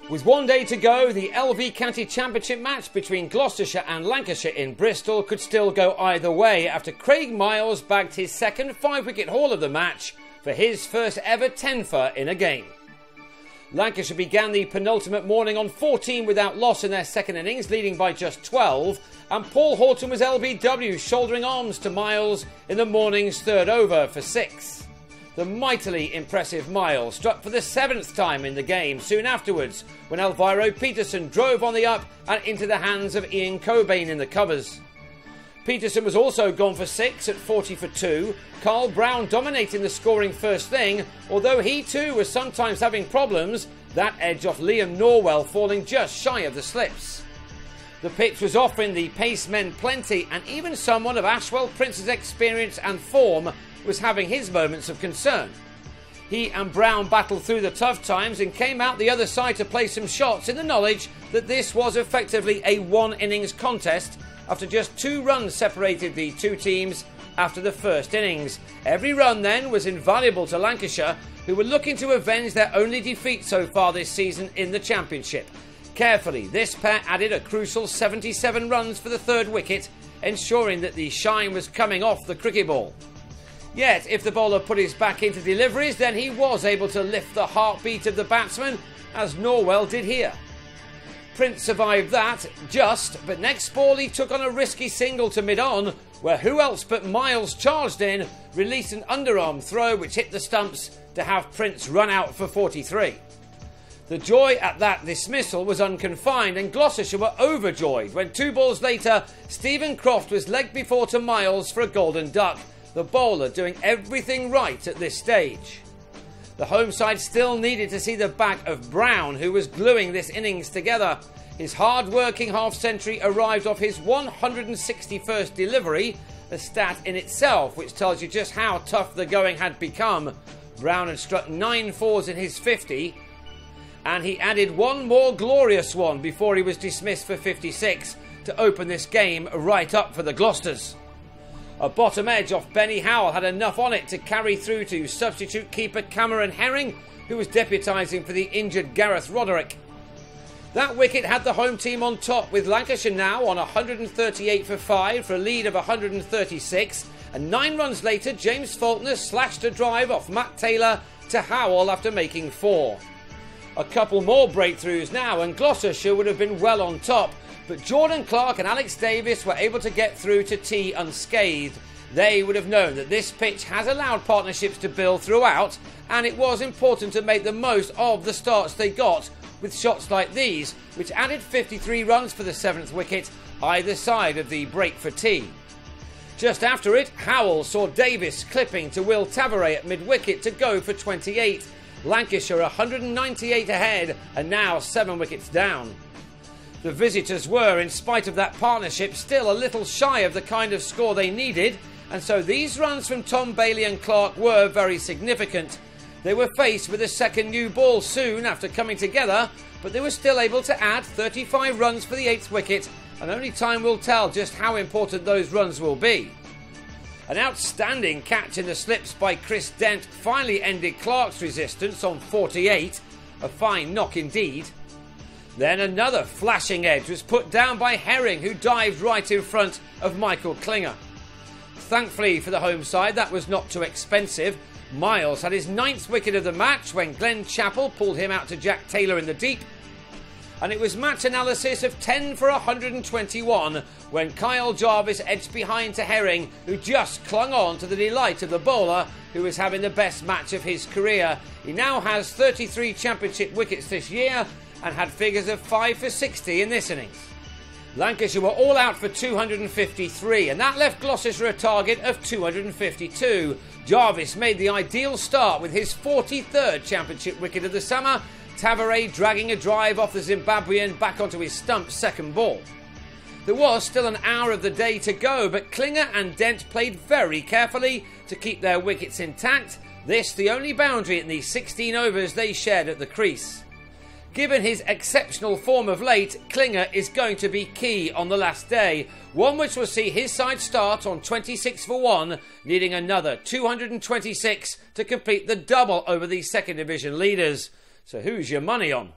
With one day to go, the LV County Championship match between Gloucestershire and Lancashire in Bristol could still go either way after Craig Miles bagged his second 5-wicket haul of the match for his first ever 10-for in a game. Lancashire began the penultimate morning on 14 without loss in their second innings, leading by just 12, and Paul Horton was LBW, shouldering arms to Miles in the morning's third over for 6. The mightily impressive Miles struck for the 7th time in the game soon afterwards when Elviro Peterson drove on the up and into the hands of Ian Cobain in the covers. Peterson was also gone for 6 at 40 for 2, Carl Brown dominating the scoring first thing, although he too was sometimes having problems, that edge off Liam Norwell falling just shy of the slips. The pitch was offering the pace men plenty, and even someone of Ashwell Prince's experience and form was having his moments of concern. He and Brown battled through the tough times and came out the other side to play some shots in the knowledge that this was effectively a one-innings contest after just 2 runs separated the two teams after the first innings. Every run then was invaluable to Lancashire, who were looking to avenge their only defeat so far this season in the Championship. Carefully, this pair added a crucial 77 runs for the 3rd wicket, ensuring that the shine was coming off the cricket ball. Yet, if the bowler put his back into deliveries, then he was able to lift the heartbeat of the batsman, as Norwell did here. Prince survived that, but next ball he took on a risky single to mid-on, where who else but Miles charged in, released an underarm throw which hit the stumps to have Prince run out for 43. The joy at that dismissal was unconfined, and Gloucestershire were overjoyed when 2 balls later Stephen Croft was legged before to Miles for a golden duck, the bowler doing everything right at this stage. The home side still needed to see the back of Brown, who was gluing this innings together. His hard-working half-century arrived off his 161st delivery, a stat in itself which tells you just how tough the going had become. Brown had struck 9 fours in his 50, and he added one more glorious one before he was dismissed for 56 to open this game right up for the Gloucesters. A bottom edge off Benny Howell had enough on it to carry through to substitute keeper Cameron Herring, who was deputising for the injured Gareth Roderick. That wicket had the home team on top, with Lancashire now on 138 for 5 for a lead of 136, and 9 runs later James Faulkner slashed a drive off Matt Taylor to Howell after making 4. A couple more breakthroughs now and Gloucestershire would have been well on top, but Jordan Clark and Alex Davis were able to get through to tea unscathed. They would have known that this pitch has allowed partnerships to build throughout, and it was important to make the most of the starts they got with shots like these, which added 53 runs for the 7th wicket, either side of the break for tea. Just after it, Howell saw Davis clipping to Will Tavares at mid-wicket to go for 28. Lancashire 198 ahead and now 7 wickets down. The visitors were, in spite of that partnership, still a little shy of the kind of score they needed, and so these runs from Tom Bailey and Clark were very significant. They were faced with a second new ball soon after coming together, but they were still able to add 35 runs for the 8th wicket, and only time will tell just how important those runs will be. An outstanding catch in the slips by Chris Dent finally ended Clark's resistance on 48, a fine knock indeed. Then another flashing edge was put down by Herring, who dived right in front of Michael Klinger. Thankfully for the home side, that was not too expensive. Miles had his 9th wicket of the match when Glenn Chappell pulled him out to Jack Taylor in the deep. And it was match analysis of 10 for 121 when Kyle Jarvis edged behind to Herring, who just clung on to the delight of the bowler, who was having the best match of his career. He now has 33 championship wickets this year and had figures of 5 for 60 in this innings. Lancashire were all out for 253, and that left Gloucestershire a target of 252. Jarvis made the ideal start with his 43rd championship wicket of the summer, Tavares dragging a drive off the Zimbabwean back onto his stump's second ball. There was still an hour of the day to go, but Klinger and Dent played very carefully to keep their wickets intact, this the only boundary in the 16 overs they shared at the crease. Given his exceptional form of late, Klinger is going to be key on the last day, one which will see his side start on 26 for 1, needing another 226 to complete the double over the second division leaders. So who's your money on?